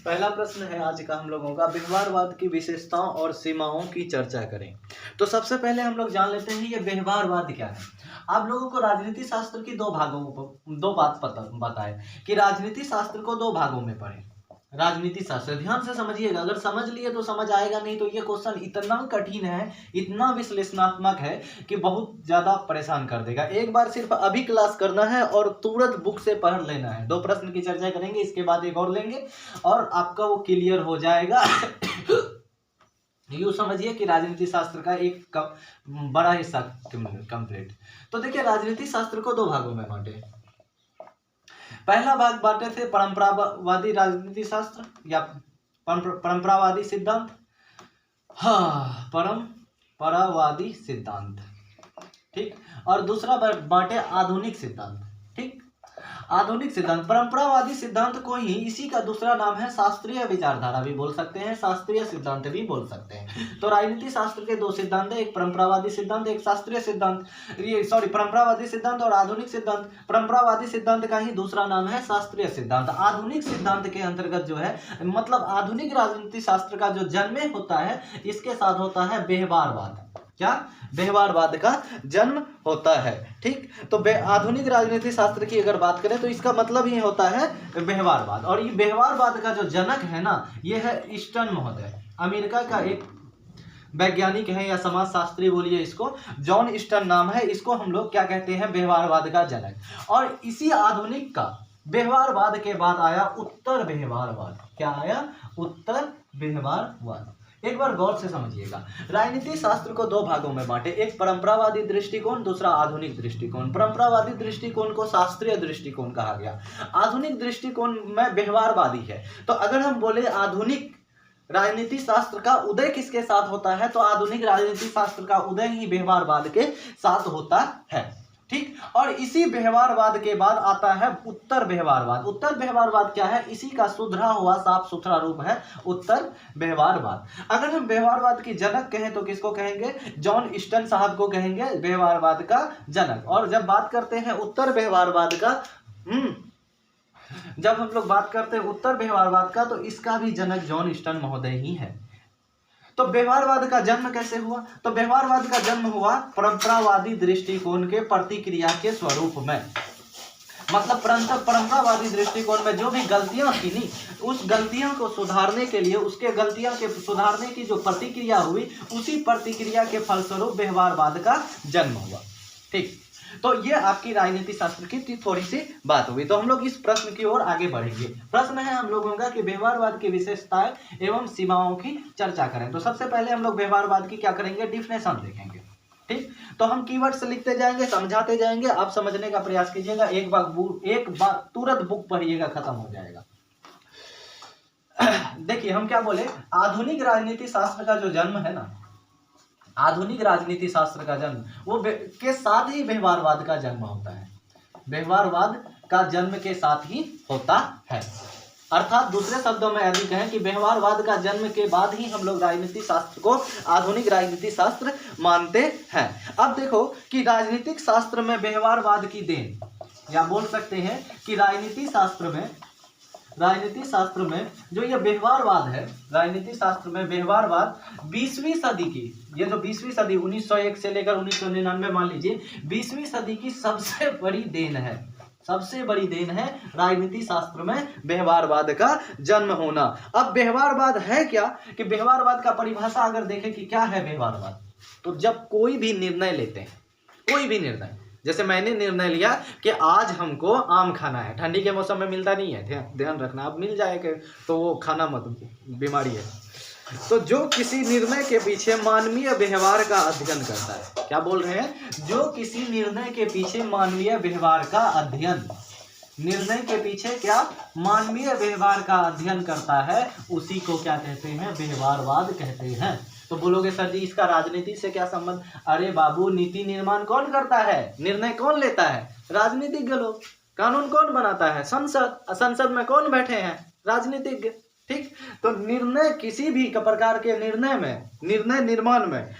पहला प्रश्न है आज का हम लोगों का, व्यवहारवाद की विशेषताओं और सीमाओं की चर्चा करें। तो सबसे पहले हम लोग जान लेते हैं ये व्यवहारवाद क्या है। आप लोगों को राजनीति शास्त्र की दो बात पता बताए कि राजनीति शास्त्र को दो भागों में पढ़े। राजनीति शास्त्र ध्यान से समझिएगा, अगर समझ लिए तो समझ आएगा, नहीं तो ये क्वेश्चन इतना कठिन है, इतना विश्लेषणात्मक है कि बहुत ज्यादा परेशान कर देगा। एक बार सिर्फ अभी क्लास करना है और तुरंत बुक से पढ़ लेना है। दो प्रश्न की चर्चा करेंगे, इसके बाद एक और लेंगे और आपका वो क्लियर हो जाएगा। यूँ समझिए कि राजनीति शास्त्र का एक बड़ा हिस्सा कंप्लीट। तो देखिए राजनीति शास्त्र को दो भागों में बांटे। पहला भाग बांटे थे परंपरावादी राजनीति शास्त्र या परंपरावादी सिद्धांत। हाँ, परंपरावादी सिद्धांत, ठीक। और दूसरा बांटे आधुनिक सिद्धांत, ठीक। आधुनिक सिद्धांत, परंपरावादी सिद्धांत को ही इसी का दूसरा नाम है शास्त्रीय विचारधारा भी बोल सकते हैं, शास्त्रीय सिद्धांत भी बोल सकते हैं। तो राजनीति शास्त्र के दो सिद्धांत है, एक परंपरावादी सिद्धांत, एक शास्त्रीय सिद्धांत। परंपरावादी सिद्धांत और आधुनिक सिद्धांत। परंपरावादी सिद्धांत का ही दूसरा नाम है शास्त्रीय सिद्धांत। आधुनिक सिद्धांत के अंतर्गत जो है, मतलब आधुनिक राजनीति शास्त्र का जो जन्म होता है, इसके साथ होता है व्यवहारवाद। क्या? व्यवहारवाद का जन्म होता है, ठीक। तो आधुनिक राजनीति शास्त्र की अगर बात करें तो इसका मतलब ही होता है व्यवहारवाद। और ये व्यवहारवाद का जो जनक है ना, ये है ईस्टर्न महोदय, अमेरिका का एक वैज्ञानिक है या समाजशास्त्री बोलिए इसको, जॉन ईस्टर्न नाम है। इसको हम लोग क्या कहते हैं? व्यवहारवाद का जनक। और इसी आधुनिक का व्यवहारवाद के बाद आया उत्तर व्यवहारवाद। क्या आया? उत्तर व्यवहारवाद। एक बार गौर से समझिएगा, राजनीति शास्त्र को दो भागों में बांटे, एक परंपरावादी दृष्टिकोण, दूसरा आधुनिक दृष्टिकोण। परंपरावादी दृष्टिकोण को शास्त्रीय दृष्टिकोण कहा गया, आधुनिक दृष्टिकोण में व्यवहारवादी है। तो अगर हम बोले आधुनिक राजनीति शास्त्र का उदय किसके साथ होता है, तो आधुनिक राजनीति शास्त्र का उदय ही व्यवहारवाद के साथ होता है, ठीक। और इसी व्यवहारवाद के बाद आता है उत्तर व्यवहारवाद। उत्तर व्यवहारवाद क्या है? इसी का सुधरा हुआ साफ सुथरा रूप है उत्तर व्यवहारवाद। अगर हम व्यवहारवाद की जनक कहें तो किसको कहेंगे? जॉन ईस्टर्न साहब को कहेंगे व्यवहारवाद का जनक। और जब बात करते हैं उत्तर व्यवहारवाद का, जब हम लोग बात करते हैं उत्तर व्यवहारवाद का, तो इसका भी जनक जॉन ईस्टर्न महोदय ही है। तो व्यवहारवाद का जन्म कैसे हुआ? तो व्यवहारवाद का जन्म हुआ परंपरावादी दृष्टिकोण के प्रतिक्रिया के स्वरूप में। मतलब परंपरावादी दृष्टिकोण में जो भी गलतियां थी नी, उस गलतियों को सुधारने के लिए, उसके गलतियां के सुधारने की जो प्रतिक्रिया हुई, उसी प्रतिक्रिया के फलस्वरूप व्यवहारवाद का जन्म हुआ, ठीक। तो ये आपकी राजनीति शास्त्र की थोड़ी सी बात हुई। तो हम लोग इस प्रश्न की ओर आगे बढ़ेंगे। प्रश्न है हम लोगों का कि व्यवहारवाद की विशेषताएं एवं सीमाओं की चर्चा करें। तो सबसे पहले हम लोग व्यवहारवाद की क्या करेंगे? डिफिनेशन देखेंगे, ठीक। तो हम कीवर्ड्स लिखते जाएंगे, समझाते जाएंगे, आप समझने का प्रयास कीजिएगा। एक बार तुरंत बुक पढ़िएगा, खत्म हो जाएगा। देखिए हम क्या बोले, आधुनिक राजनीति शास्त्र का जो जन्म है ना, आधुनिक राजनीति शास्त्र का जन्म वो के साथ ही व्यवहारवाद का जन्म होता है। व्यवहारवाद का जन्म के साथ ही होता है। अर्थात दूसरे शब्दों में यदि कहें कि व्यवहारवाद का जन्म के बाद ही हम लोग राजनीति शास्त्र को आधुनिक राजनीति शास्त्र मानते हैं। अब देखो कि राजनीतिक शास्त्र में व्यवहारवाद की देन, या बोल सकते हैं कि राजनीति शास्त्र में जो ये व्यवहारवाद है, राजनीति शास्त्र में व्यवहारवाद 20वीं सदी की, ये जो 20वीं सदी 1901 से लेकर 1999 मान लीजिए, 20वीं सदी की सबसे बड़ी देन है। सबसे बड़ी देन है राजनीति शास्त्र में व्यवहारवाद का जन्म होना। अब व्यवहारवाद है क्या? कि व्यवहारवाद का परिभाषा अगर देखें कि क्या है व्यवहारवाद, तो जब कोई भी निर्णय लेते हैं, कोई भी निर्णय, जैसे मैंने निर्णय लिया कि आज हमको आम खाना है, ठंडी के मौसम में मिलता नहीं है, ध्यान रखना, अब मिल जाएगा तो वो खाना मत, बीमारी है। तो जो किसी निर्णय के पीछे मानवीय व्यवहार का अध्ययन करता है, क्या बोल रहे हैं? जो किसी निर्णय के पीछे मानवीय व्यवहार का अध्ययन, निर्णय के पीछे क्या मानवीय व्यवहार का अध्ययन करता है, उसी को क्या कहते हैं? व्यवहारवाद कहते हैं। तो बोलोगे सर जी इसका राजनीति से क्या संबंध? अरे बाबू, नीति निर्माण कौन करता है? निर्णय कौन लेता है? राजनीतिज्ञ लोग। कानून कौन बनाता है? संसद। संसद में कौन बैठे हैं? राजनीतिज्ञ। ठीक। तो निर्णय, किसी भी प्रकार के निर्णय में, निर्णय निर्माण में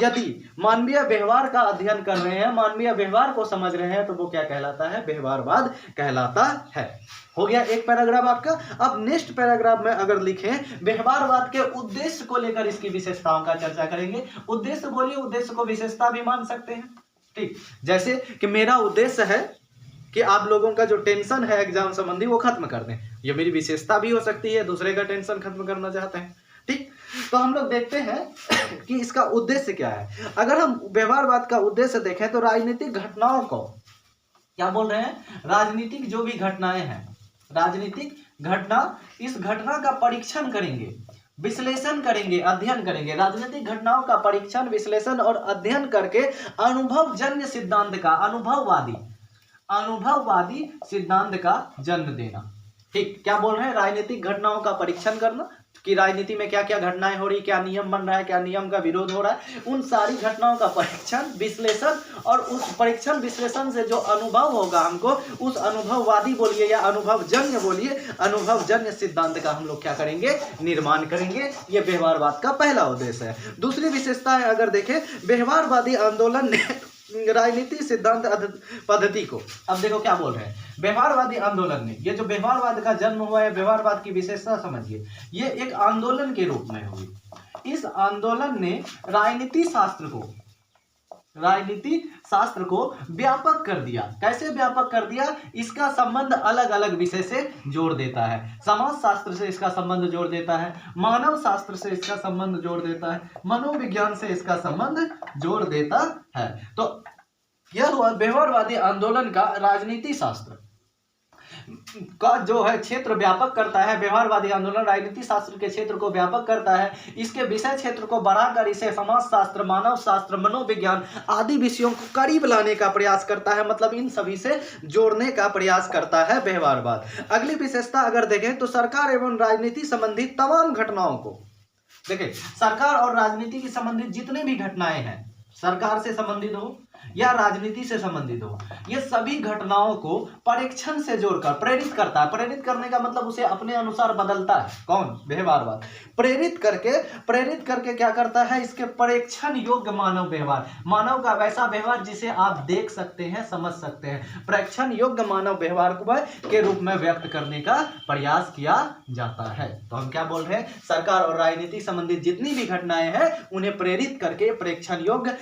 यदि मानवीय व्यवहार का अध्ययन कर रहे हैं, मानवीय व्यवहार को समझ रहे हैं, तो वो क्या कहलाता है? व्यवहारवाद कहलाता है। हो गया एक पैराग्राफ आपका। अब नेक्स्ट पैराग्राफ में अगर लिखें, व्यवहारवाद के उद्देश्य को लेकर इसकी विशेषताओं का चर्चा करेंगे। उद्देश्य बोलिए, उद्देश्य को विशेषता भी मान सकते हैं। ठीक, जैसे कि मेरा उद्देश्य है कि आप लोगों का जो टेंशन है एग्जाम संबंधी वो खत्म कर दें, ये मेरी विशेषता भी हो सकती है, दूसरे का टेंशन खत्म करना चाहते हैं। ठीक, तो हम लोग देखते हैं कि इसका उद्देश्य क्या है। अगर हम व्यवहारवाद का उद्देश्य देखें तो राजनीतिक घटनाओं को क्या बोल रहे हैं? राजनीतिक जो भी घटनाएं हैं, राजनीतिक घटना, इस घटना का परीक्षण करेंगे, विश्लेषण करेंगे, अध्ययन करेंगे। राजनीतिक घटनाओं का परीक्षण, विश्लेषण और अध्ययन करके अनुभवजन्य सिद्धांत का, अनुभववादी सिद्धांत का जन्म देना। ठीक, क्या बोल रहे हैं? राजनीतिक घटनाओं का परीक्षण करना कि राजनीति में क्या क्या घटनाएं हो रही, क्या नियम बन रहा है, क्या नियम का विरोध हो रहा है, उन सारी घटनाओं का परीक्षण, विश्लेषण, और उस परीक्षण विश्लेषण से जो अनुभव होगा हमको, उस अनुभववादी बोलिए या अनुभवजन्य बोलिए, अनुभवजन्य सिद्धांत का हम लोग क्या करेंगे? निर्माण करेंगे। ये व्यवहारवाद का पहला उद्देश्य है। दूसरी विशेषता है, अगर देखें, व्यवहारवादी आंदोलन ने राजनीति सिद्धांत पद्धति को, अब देखो क्या बोल रहे हैं, व्यवहारवादी आंदोलन ने, ये जो व्यवहारवाद का जन्म हुआ है, व्यवहारवाद की विशेषता समझिए, ये एक आंदोलन के रूप में हुई। इस आंदोलन ने राजनीति शास्त्र को व्यापक कर दिया। कैसे व्यापक कर दिया? इसका संबंध अलग अलग विषय से जोड़ देता है। समाज शास्त्र से इसका संबंध जोड़ देता है, मानव शास्त्र से इसका संबंध जोड़ देता है, मनोविज्ञान से इसका संबंध जोड़ देता है। तो यह हुआ व्यवहारवादी आंदोलन का राजनीति शास्त्र का जो है क्षेत्र व्यापक करता है। व्यवहारवादी आंदोलन राजनीति शास्त्र के क्षेत्र को व्यापक करता है, इसके विषय क्षेत्र को बढ़ाकर इसे समाज शास्त्र, मानव शास्त्र, मनोविज्ञान आदि विषयों को करीब लाने का प्रयास करता है, मतलब इन सभी से जोड़ने का प्रयास करता है व्यवहारवाद। अगली विशेषता अगर देखें तो सरकार एवं राजनीति संबंधी तमाम घटनाओं को, देखिए सरकार और राजनीति की संबंधित जितने भी घटनाएं हैं, सरकार से संबंधित हो या राजनीति से संबंधित हो, ये सभी घटनाओं को परीक्षण से जोड़कर प्रेरित करता है। प्रेरित करने का मतलब उसे अपने अनुसार बदलता है। कौन? व्यवहारवाद। प्रेरित करके क्या करता है? इसके परीक्षण योग्य मानव व्यवहार, मानव का वैसा व्यवहार जिसे आप देख सकते हैं, समझ सकते हैं, परीक्षण योग्य मानव व्यवहार के रूप में व्यक्त करने का प्रयास किया जाता है। तो हम क्या बोल रहे हैं? सरकार और राजनीति संबंधित जितनी भी घटनाएं हैं उन्हें प्रेरित करके प्रेक्षण योग्य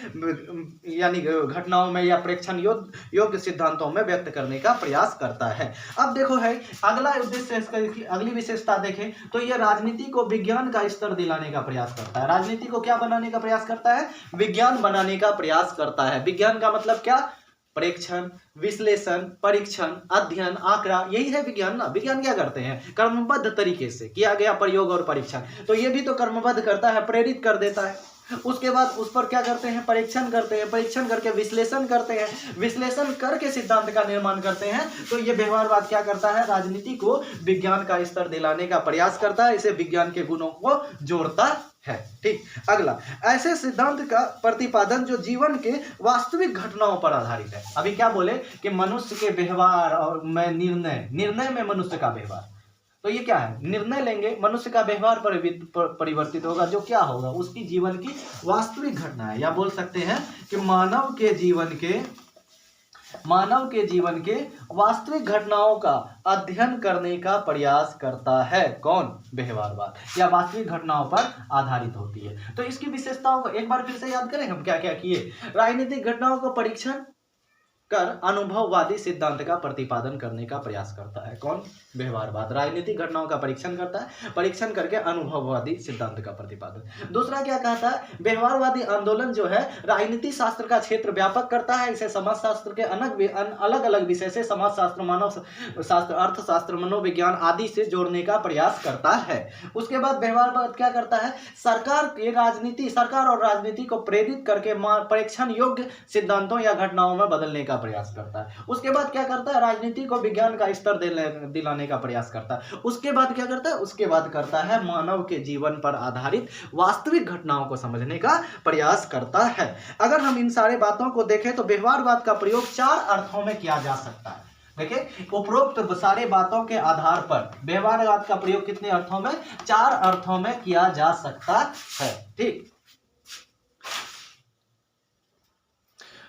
यानी घटनाओं में या प्रेक्षण योग्य सिद्धांतों में व्यक्त करने का प्रयास करता है। अब देखो है अगला उद्देश्य, इसकी अगली विशेषता देखें तो यह राजनीति को विज्ञान का स्तर दिलाने का प्रयास करता है। राजनीति को क्या बनाने का प्रयास करता है? विज्ञान बनाने का प्रयास करता है। विज्ञान का मतलब क्या? प्रेक्षण, विश्लेषण, परीक्षण, अध्ययन, आंकड़ा, यही है विज्ञान ना। विज्ञान क्या करते हैं? कर्मबद्ध तरीके से किया गया प्रयोग और परीक्षण, तो ये भी तो कर्मबद्ध करता है, प्रेरित कर देता है। उसके बाद उस पर क्या करते हैं? परीक्षण करते हैं, परीक्षण करके विश्लेषण करते हैं, विश्लेषण करके सिद्धांत का निर्माण करते हैं। तो ये व्यवहारवाद क्या करता है? राजनीति को विज्ञान का स्तर दिलाने का प्रयास करता है, इसे विज्ञान के गुणों को जोड़ता है। ठीक, अगला, ऐसे सिद्धांत का प्रतिपादन जो जीवन के वास्तविक घटनाओं पर आधारित है। अभी क्या बोले कि मनुष्य के व्यवहार और में निर्णय में मनुष्य का व्यवहार, तो ये क्या है? निर्णय लेंगे, मनुष्य का व्यवहार परिवर्तित होगा, जो क्या होगा? उसकी जीवन की वास्तविक घटना है, या बोल सकते हैं कि मानव के जीवन के वास्तविक घटनाओं का अध्ययन करने का प्रयास करता है। कौन? व्यवहारवाद, या वास्तविक घटनाओं पर आधारित होती है। तो इसकी विशेषताओं को एक बार फिर से याद करें, हम क्या क्या किए। राजनीतिक घटनाओं को परीक्षण कर अनुभववादी सिद्धांत का प्रतिपादन करने का प्रयास करता है। कौन? व्यवहारवाद। राजनीतिक घटनाओं का परीक्षण करता है, परीक्षण करके अनुभववादी सिद्धांत का प्रतिपादन। दूसरा क्या कहता है? व्यवहारवादी आंदोलन जो है राजनीति शास्त्र का क्षेत्र व्यापक करता है, इसे समाज शास्त्र के अलग अलग विषय से, समाज शास्त्र, मानव शास्त्र, अर्थशास्त्र, मनोविज्ञान आदि से जोड़ने का प्रयास करता है। उसके बाद व्यवहारवाद क्या करता है? सरकार और राजनीति को प्रेरित करके परीक्षण योग्य सिद्धांतों या घटनाओं में बदलने का प्रयास करता है। उसके बाद क्या करता है? राजनीति को विज्ञान का स्तर दिलाने का प्रयास करता है। उसके बाद क्या करता है? उसके बाद करता है मानव के जीवन पर आधारित वास्तविक घटनाओं को समझने का प्रयास करता है। अगर हम इन सारे बातों को देखें तो व्यवहारवाद का प्रयोग 4 अर्थों में किया जा सकता है। देखिए उपरोक्त सारे बातों के आधार पर व्यवहारवाद का प्रयोग कितने अर्थों में, 4 अर्थों में किया जा सकता है। ठीक,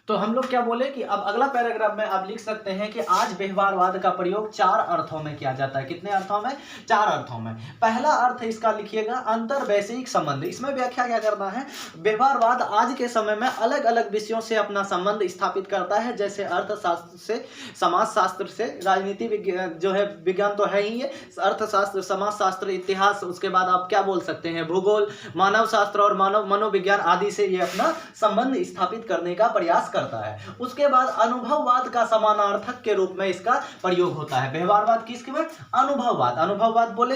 तो हम लोग क्या बोले कि अब अगला पैराग्राफ में आप लिख सकते हैं कि आज व्यवहारवाद का प्रयोग 4 अर्थों में किया जाता है। कितने अर्थों में, 4 अर्थों में। पहला अर्थ इसका लिखिएगा अंतर्वैषयिक संबंध। इसमें व्याख्या क्या करना है, व्यवहारवाद आज के समय में अलग अलग विषयों से अपना संबंध स्थापित करता है, जैसे अर्थशास्त्र से, समाजशास्त्र से, राजनीति विज्ञान जो है विज्ञान तो है ही है, अर्थशास्त्र, समाजशास्त्र, इतिहास, उसके बाद आप क्या बोल सकते हैं भूगोल, मानव शास्त्र और मानव मनोविज्ञान आदि से ये अपना संबंध स्थापित करने का प्रयास करता है। उसके बाद अनुभववाद का समानार्थक के रूप में इसका प्रयोग होता है। व्यवहारवाद किसके में, अनुभववाद। अनुभववाद बोले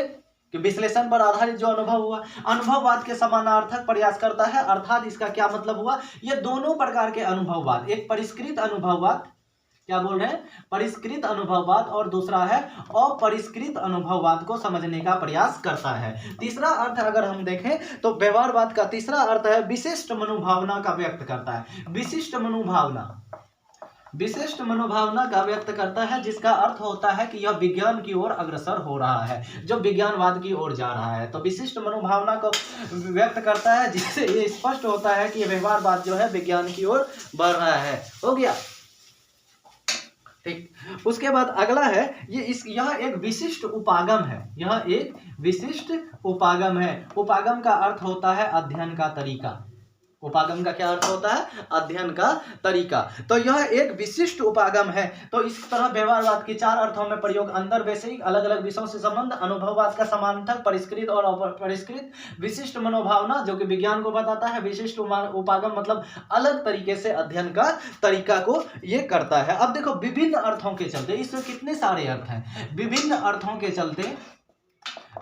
कि विश्लेषण पर आधारित जो अनुभव हुआ, अनुभववाद के समानार्थक प्रयास करता है। अर्थात इसका क्या मतलब हुआ, ये दोनों प्रकार के अनुभववाद, एक परिष्कृत अनुभववाद, क्या बोल रहे हैं, परिष्कृत अनुभववाद, और दूसरा है अपरिष्कृत अनुभववाद को समझने का प्रयास करता है। तीसरा अर्थ अगर हम देखें तो व्यवहारवाद का तीसरा अर्थ है विशिष्ट मनोभावना का व्यक्त करता है। विशिष्ट मनोभावना, विशिष्ट मनोभावना का व्यक्त करता है, जिसका अर्थ होता है कि यह विज्ञान की ओर अग्रसर हो रहा है, जो विज्ञानवाद की ओर जा रहा है। तो विशिष्ट मनोभावना को व्यक्त करता है, जिससे ये स्पष्ट होता है कि व्यवहारवाद जो है विज्ञान की ओर बढ़ रहा है। हो गया, ठीक। उसके बाद अगला है यह एक विशिष्ट उपागम है। यह एक विशिष्ट उपागम है। उपागम का अर्थ होता है अध्ययन का तरीका। उपागम का क्या अर्थ होता है, अध्ययन का तरीका। तो यह एक विशिष्ट उपागम है। तो इस तरह व्यवहारवाद की 4 अर्थों में प्रयोग, अंतर्वैषयिक, अलग अलग विषयों से संबंध, अनुभववाद का समानार्थक, परिष्कृत और अपरिष्कृत, विशिष्ट मनोभावना जो कि विज्ञान को बताता है, विशिष्ट उपागम मतलब अलग तरीके से अध्ययन का तरीका को ये करता है। अब देखो विभिन्न अर्थों के चलते, इसमें कितने सारे अर्थ हैं, विभिन्न अर्थों के चलते,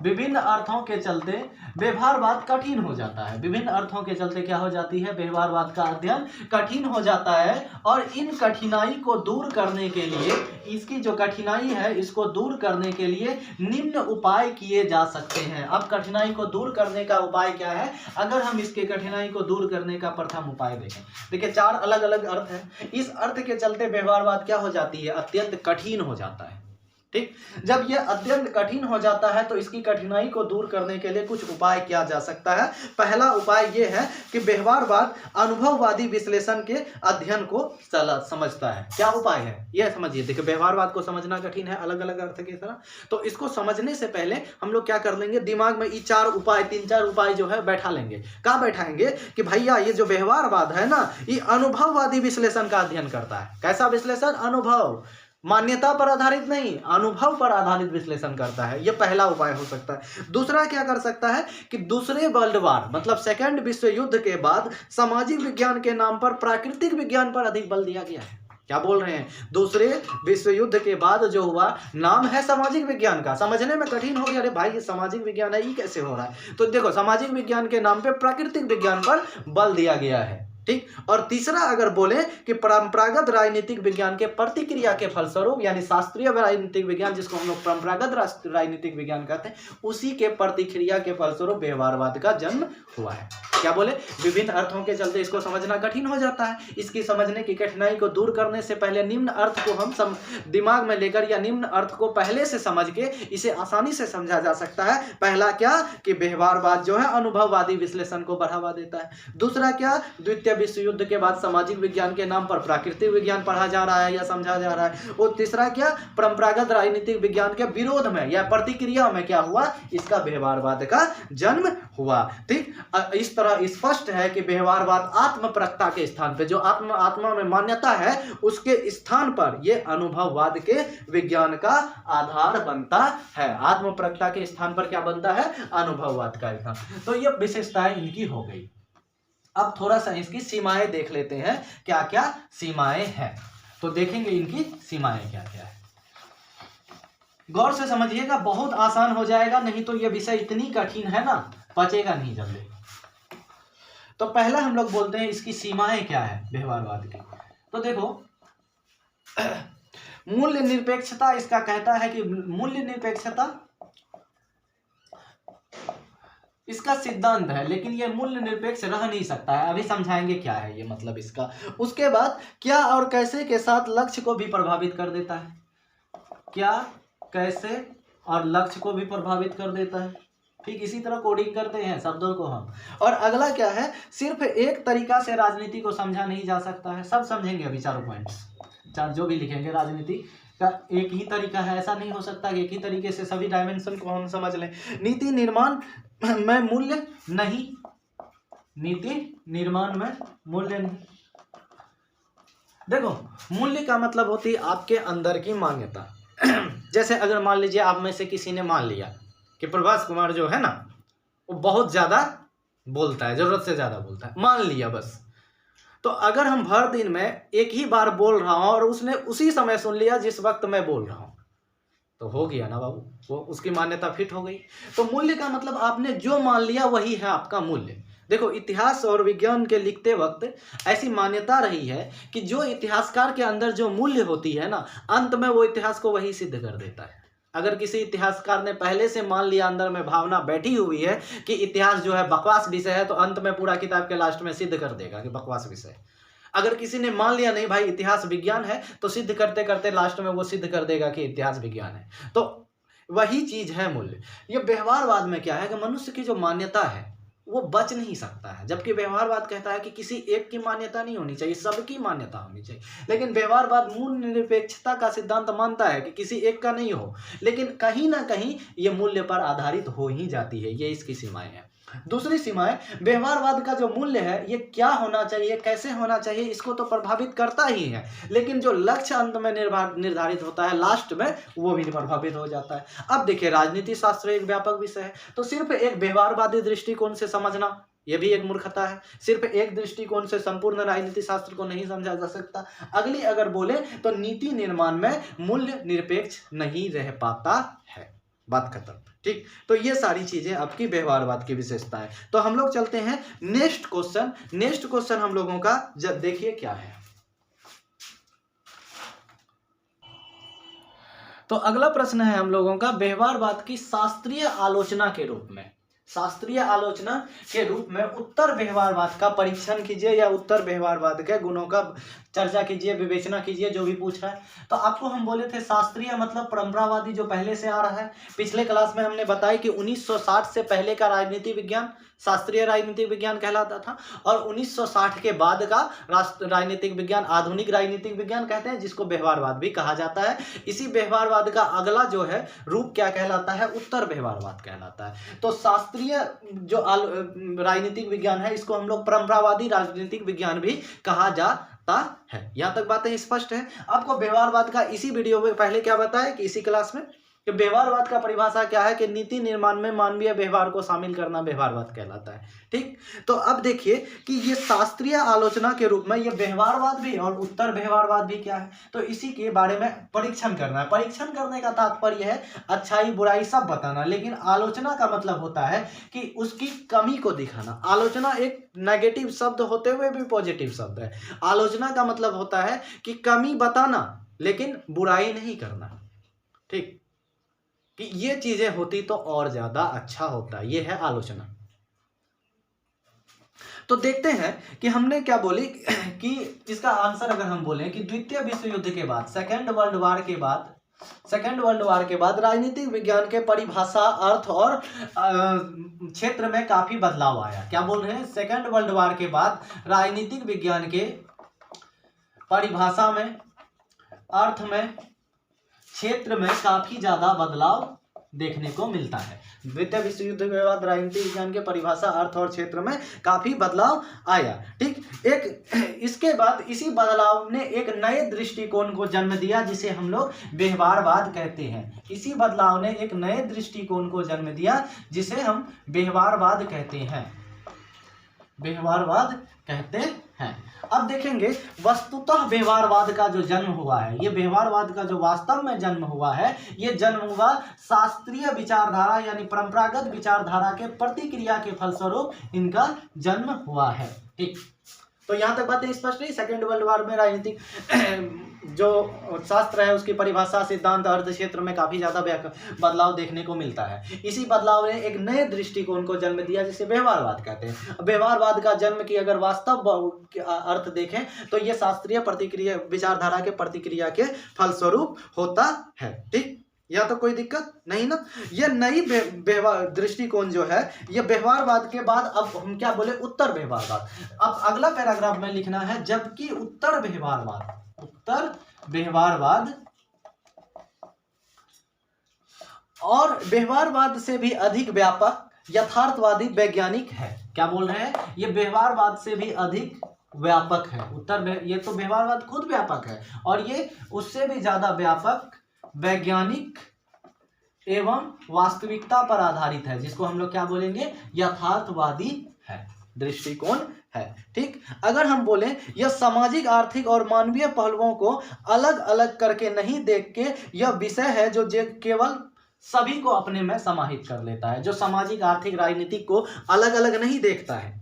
विभिन्न अर्थों के चलते व्यवहारवाद कठिन हो जाता है। विभिन्न अर्थों के चलते क्या हो जाती है, व्यवहारवाद का अध्ययन कठिन हो जाता है। और इन कठिनाई को दूर करने के लिए, इसकी जो कठिनाई है इसको दूर करने के लिए निम्न उपाय किए जा सकते हैं। अब कठिनाई को दूर करने का उपाय क्या है, अगर हम इसके कठिनाई को दूर करने का प्रथम उपाय देखें, देखिए 4 अलग अलग अर्थ हैं। इस अर्थ के चलते व्यवहारवाद क्या हो जाती है, अत्यंत कठिन हो जाता है। ठीक, जब यह अत्यंत कठिन हो जाता है तो इसकी कठिनाई को दूर करने के लिए कुछ उपाय किया जा सकता है। पहला उपाय यह है कि व्यवहारवाद अनुभववादी विश्लेषण के अध्ययन को समझता है। क्या उपाय है यह समझिए। देखिए व्यवहारवाद को समझना कठिन है अलग अलग अर्थ के तरह, तो इसको समझने से पहले हम लोग क्या कर लेंगे, दिमाग में ये 4 उपाय, 3-4 उपाय जो है बैठा लेंगे। कहाँ बैठाएंगे कि भैया ये जो व्यवहारवाद है ना, ये अनुभववादी विश्लेषण का अध्ययन करता है। कैसा विश्लेषण, अनुभव, मान्यता पर आधारित नहीं, अनुभव पर आधारित विश्लेषण करता है। यह पहला उपाय हो सकता है। दूसरा क्या कर सकता है कि दूसरे वर्ल्ड वार मतलब सेकेंड विश्व युद्ध के बाद सामाजिक विज्ञान के नाम पर प्राकृतिक विज्ञान पर अधिक बल दिया गया है। क्या बोल रहे हैं, दूसरे विश्व युद्ध के बाद जो हुआ, नाम है सामाजिक विज्ञान का, समझने में कठिन हो गया, अरे भाई ये सामाजिक विज्ञान है, ये कैसे हो रहा है। तो देखो सामाजिक विज्ञान के नाम पे प्राकृतिक विज्ञान पर बल दिया गया है। ठीक, और तीसरा अगर बोले कि परंपरागत राजनीतिक विज्ञान के प्रतिक्रिया के फलस्वरूप, यानी शास्त्रीय राजनीतिक विज्ञान जिसको हम लोग परंपरागत राजनीतिक विज्ञान कहते हैं, उसी के प्रतिक्रिया के फलस्वरूप व्यवहारवाद का जन्म हुआ है। क्या बोले, विभिन्न अर्थों के चलते इसको समझना कठिन हो जाता है। इसकी समझने की कठिनाई को दूर करने से पहले निम्न अर्थ को हम दिमाग में लेकर या निम्न अर्थ को पहले से समझ के इसे आसानी से समझा जा सकता है। पहला क्या कि व्यवहारवाद जो है अनुभववादी विश्लेषण को बढ़ावा देता है। दूसरा क्या, द्वितीय विश्व युद्ध के बाद सामाजिक विज्ञान के नाम पर प्राकृतिक विज्ञान पढ़ा जा रहा है या समझा जा रहा है। और तीसरा क्या, परंपरागत राजनीतिक विज्ञान के विरोध में या प्रतिक्रिया में क्या हुआ, इसका व्यवहारवाद का जन्म हुआ। ठीक, इस तरह स्पष्ट है कि व्यवहारवाद आत्मपरकता के स्थान पे, जो आत्मा में मान्यता है उसके स्थान पर यह अनुभववाद के विज्ञान का आधार बनता है। आत्मपरकता के स्थान पर क्या बनता है, अनुभववाद का स्थान। तो ये विशेषताएं इनकी हो गई। अब थोड़ा सा इसकी सीमाएं देख लेते हैं, क्या क्या सीमाएं हैं। तो देखेंगे इनकी सीमाएं क्या क्या है। गौर से समझिएगा, बहुत आसान हो जाएगा, नहीं तो यह विषय इतनी कठिन है ना, पचेगा नहीं जल्दी। तो पहला हम लोग बोलते हैं इसकी सीमाएं क्या है व्यवहारवाद की। तो देखो मूल्य निरपेक्षता, इसका कहता है कि मूल्य निरपेक्षता इसका सिद्धांत है, लेकिन ये मूल्य निरपेक्ष रह नहीं सकता है। अभी समझाएंगे क्या है ये मतलब इसका। उसके बाद क्या और कैसे के साथ लक्ष्य को भी प्रभावित कर देता है। क्या, कैसे और लक्ष्य को भी प्रभावित कर देता है। ठीक इसी तरह कोडिंग करते हैं शब्दों को हम। और अगला क्या है, सिर्फ एक तरीका से राजनीति को समझा नहीं जा सकता है। सब समझेंगे अभी चारों पॉइंट्स, चार जो भी लिखेंगे राजनीति का एक ही तरीका है, ऐसा नहीं हो सकता कि एक ही तरीके से सभी डायमेंशन को हम समझ लें। नीति निर्माण में मूल्य नहीं, नीति निर्माण में मूल्य नहीं। देखो मूल्य का मतलब होती है आपके अंदर की मान्यता। जैसे अगर मान लीजिए आप में से किसी ने मान लिया कि प्रभास कुमार जो है ना वो बहुत ज़्यादा बोलता है, ज़रूरत से ज़्यादा बोलता है, मान लिया बस। तो अगर हम भर दिन में एक ही बार बोल रहा हूँ और उसने उसी समय सुन लिया जिस वक्त मैं बोल रहा हूँ, तो हो गया ना बाबू, वो उसकी मान्यता फिट हो गई। तो मूल्य का मतलब आपने जो मान लिया वही है आपका मूल्य। देखो इतिहास और विज्ञान के लिखते वक्त ऐसी मान्यता रही है कि जो इतिहासकार के अंदर जो मूल्य होती है ना, अंत में वो इतिहास को वही सिद्ध कर देता है। अगर किसी इतिहासकार ने पहले से मान लिया, अंदर में भावना बैठी हुई है कि इतिहास जो है बकवास विषय है, तो अंत में पूरा किताब के लास्ट में सिद्ध कर देगा कि बकवास विषय है। अगर किसी ने मान लिया नहीं भाई इतिहास विज्ञान है, तो सिद्ध करते करते लास्ट में वो सिद्ध कर देगा कि इतिहास विज्ञान है। तो वही चीज है मूल्य। ये व्यवहारवाद में क्या है कि मनुष्य की जो मान्यता है वो बच नहीं सकता है, जबकि व्यवहारवाद कहता है कि किसी एक की मान्यता नहीं होनी चाहिए, सबकी मान्यता होनी चाहिए। लेकिन व्यवहारवाद मूल्य निरपेक्षता का सिद्धांत मानता है कि किसी एक का नहीं हो, लेकिन कहीं ना कहीं ये मूल्य पर आधारित हो ही जाती है। ये इसकी सीमाएं हैं। दूसरी सीमाएं, व्यवहारवाद का जो मूल्य है ये क्या होना चाहिए, कैसे होना चाहिए, इसको तो प्रभावित करता ही है, लेकिन जो लक्ष्य अंत में निर्धारित होता है लास्ट में, वो भी प्रभावित हो जाता है। अब देखिए राजनीति शास्त्र एक व्यापक विषय है, तो सिर्फ एक व्यवहारवादी दृष्टिकोण से समझना ये भी एक मूर्खता है। सिर्फ एक दृष्टिकोण से संपूर्ण राजनीति शास्त्र को नहीं समझा जा सकता। अगली अगर बोले तो नीति निर्माण में मूल्य निरपेक्ष नहीं रह पाता है, बात खत्म। ठीक, तो ये सारी चीजें आपकी व्यवहारवाद की विशेषताएं। तो हम लोग चलते हैं नेक्स्ट क्वेश्चन। नेक्स्ट क्वेश्चन हम लोगों का जब देखिए क्या है। तो अगला प्रश्न है हम लोगों का व्यवहारवाद की शास्त्रीय आलोचना के रूप में। शास्त्रीय आलोचना के रूप में उत्तर व्यवहारवाद का परीक्षण कीजिए या उत्तर व्यवहारवाद के गुणों का चर्चा कीजिए, विवेचना कीजिए, जो भी पूछ रहा है। तो आपको हम बोले थे शास्त्रीय मतलब परंपरावादी, जो पहले से आ रहा है। पिछले क्लास में हमने बताया कि 1960 से पहले का राजनीति विज्ञान शास्त्रीय राजनीतिक विज्ञान कहलाता था, और 1960 के बाद का राजनीतिक विज्ञान आधुनिक राजनीतिक विज्ञान कहते हैं, जिसको व्यवहारवाद भी कहा जाता है। इसी व्यवहारवाद का अगला जो है रूप क्या कहलाता है, उत्तर व्यवहारवाद कहलाता है। तो शास्त्रीय जो राजनीतिक विज्ञान है इसको हम लोग परंपरावादी राजनीतिक विज्ञान भी कहा जाता है। यहाँ तक बातें स्पष्ट है। आपको व्यवहारवाद का इसी वीडियो में पहले क्या बताया कि इसी क्लास में कि व्यवहारवाद का परिभाषा क्या है कि नीति निर्माण में मानवीय व्यवहार को शामिल करना व्यवहारवाद कहलाता है। ठीक, तो अब देखिए कि ये शास्त्रीय आलोचना के रूप में ये व्यवहारवाद भी और उत्तर व्यवहारवाद भी क्या है, तो इसी के बारे में परीक्षण करना है। परीक्षण करने का तात्पर्य है अच्छाई बुराई सब बताना, लेकिन आलोचना का मतलब होता है कि उसकी कमी को दिखाना। आलोचना एक नेगेटिव शब्द होते हुए भी पॉजिटिव शब्द है। आलोचना का मतलब होता है कि कमी बताना लेकिन बुराई नहीं करना। ठीक, कि ये चीजें होती तो और ज्यादा अच्छा होता, ये है आलोचना। तो देखते हैं कि हमने क्या बोली कि इसका आंसर अगर हम बोलें कि द्वितीय विश्व युद्ध के बाद, सेकेंड वर्ल्ड वार के बाद राजनीतिक विज्ञान के परिभाषा, अर्थ और क्षेत्र में काफी बदलाव आया। क्या बोल रहे हैं, सेकेंड वर्ल्ड वार के बाद राजनीतिक विज्ञान के परिभाषा में, अर्थ में, क्षेत्र में काफी ज्यादा बदलाव देखने को मिलता है। द्वितीय विश्व युद्ध के बाद राजनीतिक विज्ञान के परिभाषा, अर्थ और क्षेत्र में काफी बदलाव आया। ठीक, एक इसके बाद इसी बदलाव ने एक नए दृष्टिकोण को जन्म दिया जिसे हम लोग व्यवहारवाद कहते हैं। इसी बदलाव ने एक नए दृष्टिकोण को जन्म दिया जिसे हम व्यवहारवाद कहते हैं, व्यवहारवाद कहते हैं। अब देखेंगे वस्तुतः व्यवहारवाद का जो जन्म हुआ है, ये व्यवहारवाद का जो वास्तव में जन्म हुआ है, ये जन्म हुआ शास्त्रीय विचारधारा यानी परंपरागत विचारधारा के प्रतिक्रिया के फलस्वरूप इनका जन्म हुआ है। ठीक, तो यहाँ तक बातें स्पष्ट रही। सेकेंड वर्ल्ड वॉर में राजनीतिक जो शास्त्र है उसकी परिभाषा, सिद्धांत, अर्थ क्षेत्र में काफ़ी ज़्यादा बदलाव देखने को मिलता है। इसी बदलाव ने एक नए दृष्टिकोण को जन्म दिया जिसे व्यवहारवाद कहते हैं। व्यवहारवाद का जन्म की अगर वास्तव अर्थ देखें तो ये शास्त्रीय प्रतिक्रिया विचारधारा के प्रतिक्रिया के फलस्वरूप होता है। ठीक, या तो कोई दिक्कत नहीं ना। ये नई व्यवहार दृष्टिकोण जो है ये व्यवहारवाद के बाद अब हम क्या बोले, उत्तर व्यवहारवाद। अब अगला पैराग्राफ में लिखना है, जबकि उत्तर व्यवहारवाद और व्यवहारवाद से भी अधिक व्यापक यथार्थवादी वैज्ञानिक है। क्या बोल रहे हैं, ये व्यवहारवाद से भी अधिक व्यापक है। ये तो व्यवहारवाद खुद व्यापक है और ये उससे भी ज्यादा व्यापक वैज्ञानिक एवं वास्तविकता पर आधारित है, जिसको हम लोग क्या बोलेंगे, यथार्थवादी है दृष्टिकोण है। ठीक, अगर हम बोलें यह सामाजिक, आर्थिक और मानवीय पहलुओं को अलग अलग करके नहीं देख के यह विषय है जो केवल सभी को अपने में समाहित कर लेता है। जो सामाजिक, आर्थिक, राजनीतिक को अलग अलग नहीं देखता है,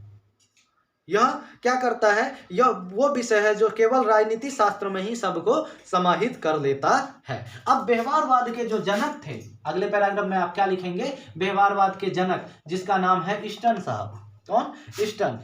यह क्या करता है, यह वो विषय है जो केवल राजनीति शास्त्र में ही सबको समाहित कर लेता है। अब व्यवहारवाद के जो जनक थे, अगले पैराग्राफ में आप क्या लिखेंगे, व्यवहारवाद के जनक जिसका नाम है ईस्टन साहब। कौन, ईस्टन।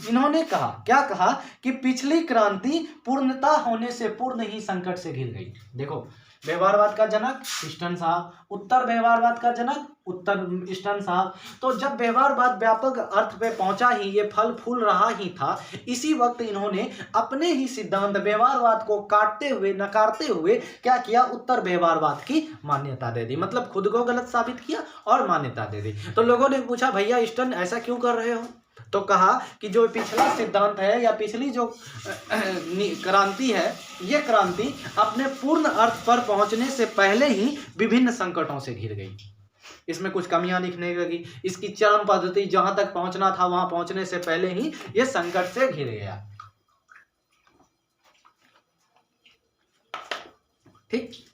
इन्होंने कहा, क्या कहा कि पिछली क्रांति पूर्णता होने से पूर्ण ही संकट से घिर गई। देखो, व्यवहारवाद का जनक ईस्टन साहब, उत्तर व्यवहारवाद का जनक उत्तर ईस्टन साहब। तो जब व्यवहारवाद व्यापक अर्थ पे पहुंचा ही, ये फल फूल रहा ही था, इसी वक्त इन्होंने अपने ही सिद्धांत व्यवहारवाद को काटते हुए, नकारते हुए क्या किया, उत्तर व्यवहारवाद की मान्यता दे दी। मतलब खुद को गलत साबित किया और मान्यता दे दी। तो लोगों ने पूछा, भैया ईस्टन ऐसा क्यों कर रहे हो? तो कहा कि जो पिछला सिद्धांत है या पिछली जो क्रांति है, ये क्रांति अपने पूर्ण अर्थ पर पहुंचने से पहले ही विभिन्न संकटों से घिर गई। इसमें कुछ कमियां दिखने लगी। इसकी चरम पद्धति जहां तक पहुंचना था वहां पहुंचने से पहले ही ये संकट से घिर गया। ठीक,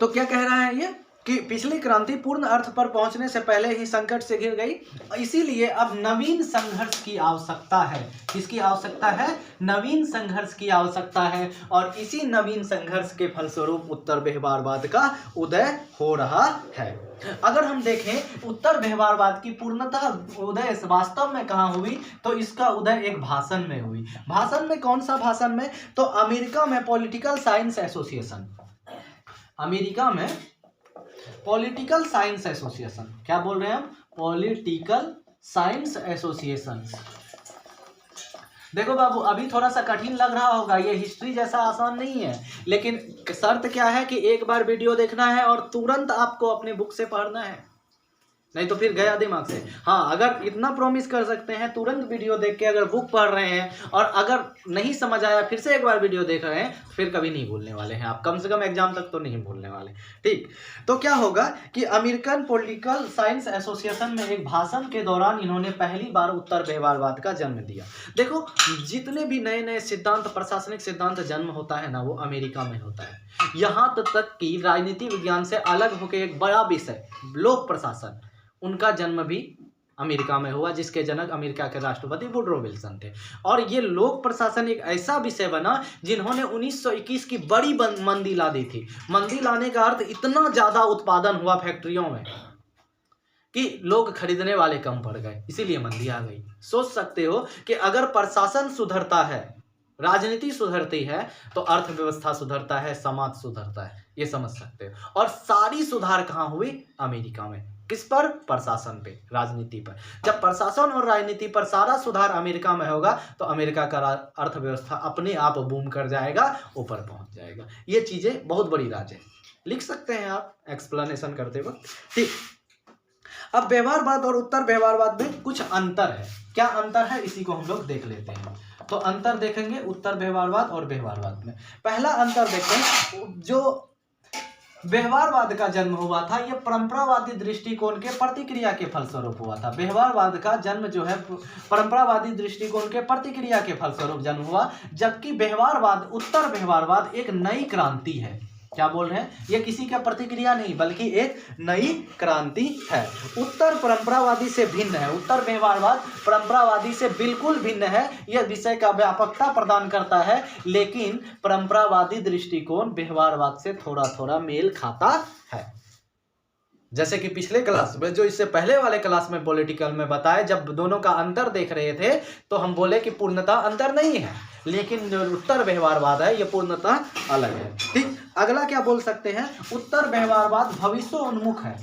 तो क्या कह रहा है ये कि पिछली क्रांति पूर्ण अर्थ पर पहुंचने से पहले ही संकट से घिर गई, इसीलिए अब नवीन संघर्ष की आवश्यकता है। किसकी आवश्यकता है? नवीन संघर्ष की आवश्यकता है। और इसी नवीन संघर्ष के फलस्वरूप उत्तर व्यवहारवाद का उदय हो रहा है। अगर हम देखें उत्तर व्यवहारवाद की पूर्णतः उदय वास्तव में कहाँ हुई, तो इसका उदय एक भाषण में हुई। भाषण में, कौन सा भाषण में? तो अमेरिका में पॉलिटिकल साइंस एसोसिएशन, अमेरिका में पॉलिटिकल साइंस एसोसिएशन, क्या बोल रहे हैं हम? Political science association. देखो बाबू, अभी थोड़ा सा कठिन लग रहा होगा, ये हिस्ट्री जैसा आसान नहीं है, लेकिन शर्त क्या है कि एक बार वीडियो देखना है और तुरंत आपको अपने बुक से पढ़ना है, नहीं तो फिर गया दिमाग से। हाँ, अगर इतना प्रॉमिस कर सकते हैं, तुरंत वीडियो देख के अगर बुक पढ़ रहे हैं और अगर नहीं समझ आया फिर से एक बार वीडियो देख रहे हैं, फिर कभी नहीं भूलने वाले हैं आप, कम से कम एग्जाम तक तो नहीं भूलने वाले। ठीक, तो क्या होगा कि अमेरिकन पॉलिटिकल साइंस एसोसिएशन में एक भाषण के दौरान इन्होंने पहली बार उत्तर व्यवहारवाद का जन्म दिया। देखो, जितने भी नए नए सिद्धांत, प्रशासनिक सिद्धांत जन्म होता है ना, वो अमेरिका में होता है। यहाँ तक कि राजनीति विज्ञान से अलग होकर एक बड़ा विषय लोक प्रशासन, उनका जन्म भी अमेरिका में हुआ, जिसके जनक अमेरिका के राष्ट्रपति वुडरो विल्सन थे। और ये लोक प्रशासन एक ऐसा विषय बना जिन्होंने 1921 की बड़ी मंदी ला दी थी। मंदी लाने का अर्थ इतना ज़्यादा उत्पादन हुआ फैक्ट्रियों में कि लोग खरीदने वाले कम पड़ गए, इसीलिए मंदी आ गई। सोच सकते हो कि अगर प्रशासन सुधरता है, राजनीति सुधरती है, तो अर्थव्यवस्था सुधरता है, समाज सुधरता है, ये समझ सकते हो। और सारी सुधार कहाँ हुई? अमेरिका में। किस पर? प्रशासन पे, राजनीति पर। जब प्रशासन और राजनीति पर सारा सुधार अमेरिका में होगा तो अमेरिका का अर्थव्यवस्था अपने आप बूम कर जाएगा, ऊपर पहुंच जाएगा। ये चीजें बहुत बड़ी राज है, लिख सकते हैं आप एक्सप्लेनेशन करते वक्त। ठीक, अब व्यवहारवाद और उत्तर व्यवहारवाद में कुछ अंतर है। क्या अंतर है, इसी को हम लोग देख लेते हैं। तो अंतर देखेंगे उत्तर व्यवहारवाद और व्यवहारवाद में। पहला अंतर देखें, जो व्यवहारवाद का जन्म हुआ था, यह परंपरावादी दृष्टिकोण के प्रतिक्रिया के फलस्वरूप हुआ था। व्यवहारवाद का जन्म जो है परंपरावादी दृष्टिकोण के प्रतिक्रिया के फलस्वरूप जन्म हुआ, जबकि व्यवहारवाद, उत्तर व्यवहारवाद एक नई क्रांति है। क्या बोल रहे हैं, ये किसी का प्रतिक्रिया नहीं बल्कि एक नई क्रांति है। उत्तर परंपरावादी से भिन्न है, उत्तर व्यवहारवाद परंपरावादी से बिल्कुल भिन्न है। यह विषय का व्यापकता प्रदान करता है, लेकिन परंपरावादी दृष्टिकोण व्यवहारवाद से थोड़ा थोड़ा मेल खाता है। जैसे कि पिछले क्लास में, जो इससे पहले वाले क्लास में पॉलिटिकल में बताया, जब दोनों का अंतर देख रहे थे तो हम बोले कि पूर्णतः अंतर नहीं है, लेकिन जो उत्तर व्यवहारवाद है ये पूर्णतः अलग है। ठीक, अगला क्या बोल सकते हैं, उत्तर व्यवहारवाद भविष्योन्मुख है।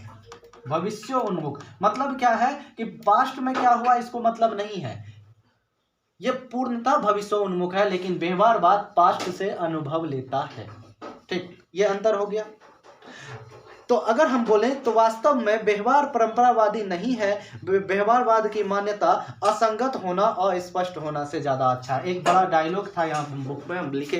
भविष्योन्मुख मतलब क्या है कि पास्ट में क्या हुआ इसको मतलब नहीं है, ये पूर्णतः भविष्योन्मुख है, लेकिन व्यवहारवाद पास्ट से अनुभव लेता है। ठीक, ये अंतर हो गया। तो अगर हम बोलें तो वास्तव में व्यवहार परंपरावादी नहीं है, व्यवहारवाद की मान्यता असंगत होना और अस्पष्ट होना से ज़्यादा अच्छा है। एक बड़ा डायलॉग था यहाँ बुक में हम लिखे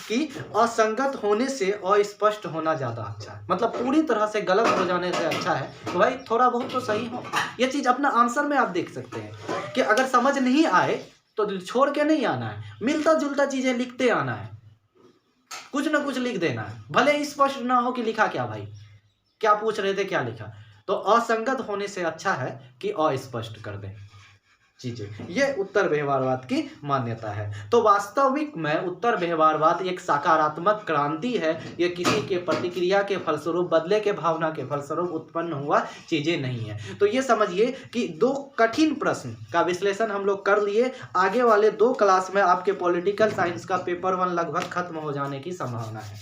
कि असंगत होने से अस्पष्ट होना ज़्यादा अच्छा है, मतलब पूरी तरह से गलत हो जाने से अच्छा है तो भाई थोड़ा बहुत तो सही हो। ये चीज़ अपना आंसर में आप देख सकते हैं कि अगर समझ नहीं आए तो छोड़ के नहीं आना है, मिलता जुलता चीज़ें लिखते आना है, कुछ ना कुछ लिख देना है, भले स्पष्ट ना हो कि लिखा क्या, भाई क्या पूछ रहे थे क्या लिखा, तो असंगत होने से अच्छा है कि अस्पष्ट कर दें चीजें। ये उत्तर व्यवहारवाद की मान्यता है। तो वास्तविक में उत्तर व्यवहारवाद एक सकारात्मक क्रांति है, ये किसी के प्रतिक्रिया के फलस्वरूप, बदले के भावना के फलस्वरूप उत्पन्न हुआ चीजें नहीं है। तो ये समझिए कि दो कठिन प्रश्न का विश्लेषण हम लोग कर लिए। आगे वाले 2 क्लास में आपके पॉलिटिकल साइंस का पेपर 1 लगभग खत्म हो जाने की संभावना है।